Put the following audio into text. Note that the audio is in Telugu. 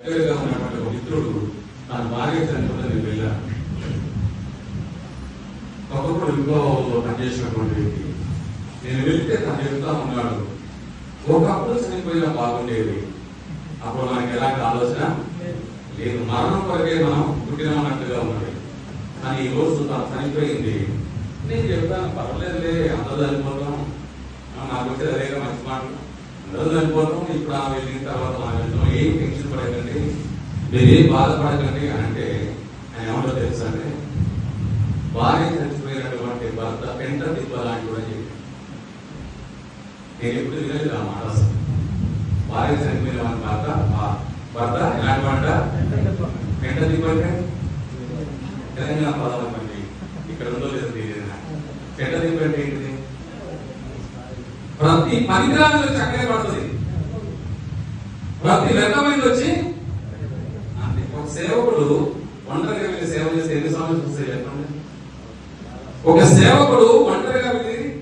ఉన్నటువంటి ఒక మిత్రుడు తన భార్య చనిపోతే నేను వెళ్ళాను. ఒకప్పుడు విప్లవంలో పనిచేసినటువంటి వ్యక్తి. నేను వెళ్తే తను చెప్తా ఉన్నాడు, ఒకప్పుడు చనిపోయినా బాగుండేది, అప్పుడు మనకి ఎలాంటి ఆలోచన లేదు, మరణం వరకే మనం పుట్టినట్టుగా ఉన్నది. కానీ ఈ రోజు తను చనిపోయింది. నేను చెప్తాను, పర్వాలేదులే, అందరూ చనిపోతాం, నాకు వచ్చేది అదేగా మంచి మాటలు, అందరూ చనిపోతాం, ఇప్పుడు ఆ వెళ్ళిన తర్వాత మనం వెళ్తాం, ఏం టెన్షన్ పడకండి, మీరు ఏం బాధపడకండి అని అంటే ఆయన ఏమంటో తెలుసా అంటే, భార్య చనిపోయినటువంటి భర్త పెంట తిప్పలాంటి కూడా చెప్పి నేను ఎప్పుడు వినలేదు ఆ మాట. అసలు భార్య చనిపోయిన భర్త ఎలాంటి పంట పెంట తిప్పంటే తెలంగాణ పదం అండి, ఇక్కడ ఉందో లేదో తెలియదు. పెంట తిప్పంటే ఏంటిది? ప్రతి పరికరాలు చక్కగా పడుతుంది, ప్రతి వ్యర్థమైంది వచ్చి ఒక సేవకుడు ఒంటరిగా వెళ్ళి సేవ చేస్తే ఎన్ని సంవత్సరాలు చెప్పండి. ఒక సేవకుడు ఒంటరిగా